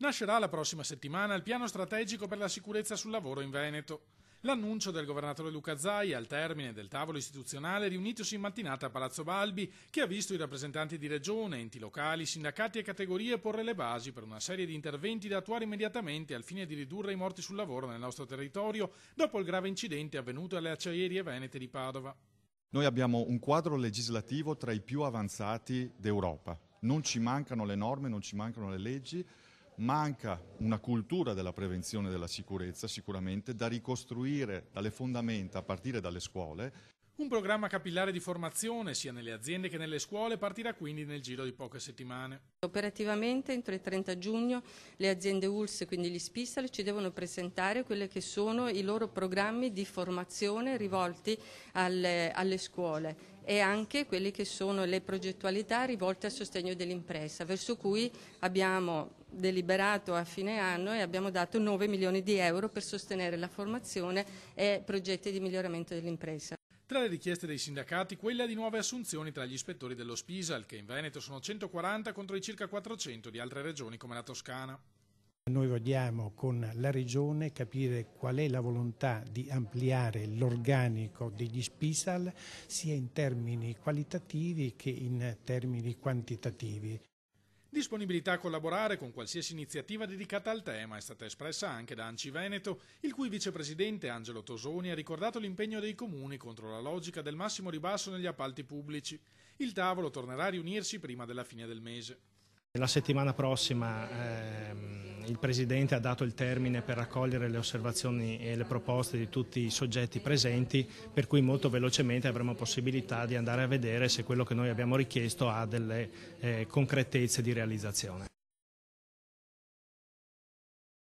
Nascerà la prossima settimana il piano strategico per la sicurezza sul lavoro in Veneto. L'annuncio del governatore Luca Zaia al termine del tavolo istituzionale riunitosi in mattinata a Palazzo Balbi, che ha visto i rappresentanti di regione, enti locali, sindacati e categorie porre le basi per una serie di interventi da attuare immediatamente al fine di ridurre i morti sul lavoro nel nostro territorio dopo il grave incidente avvenuto alle acciaierie venete di Padova. Noi abbiamo un quadro legislativo tra i più avanzati d'Europa. Non ci mancano le norme, non ci mancano le leggi. Manca una cultura della prevenzione della sicurezza sicuramente da ricostruire dalle fondamenta a partire dalle scuole. Un programma capillare di formazione sia nelle aziende che nelle scuole partirà quindi nel giro di poche settimane. Operativamente entro il 30 giugno le aziende ULSS, quindi gli SPISAL, ci devono presentare quelli che sono i loro programmi di formazione rivolti alle scuole e anche quelle che sono le progettualità rivolte al sostegno dell'impresa, verso cui abbiamo deliberato a fine anno e abbiamo dato 9 milioni di euro per sostenere la formazione e progetti di miglioramento dell'impresa. Tra le richieste dei sindacati, quella di nuove assunzioni tra gli ispettori dello SPISAL, che in Veneto sono 140 contro i circa 400 di altre regioni come la Toscana. Noi vogliamo con la Regione capire qual è la volontà di ampliare l'organico degli SPISAL sia in termini qualitativi che in termini quantitativi. Disponibilità a collaborare con qualsiasi iniziativa dedicata al tema è stata espressa anche da ANCI Veneto, il cui vicepresidente Angelo Tosoni ha ricordato l'impegno dei comuni contro la logica del massimo ribasso negli appalti pubblici. Il tavolo tornerà a riunirsi prima della fine del mese. La settimana prossima il Presidente ha dato il termine per raccogliere le osservazioni e le proposte di tutti i soggetti presenti, per cui molto velocemente avremo possibilità di andare a vedere se quello che noi abbiamo richiesto ha delle concretezze di realizzazione.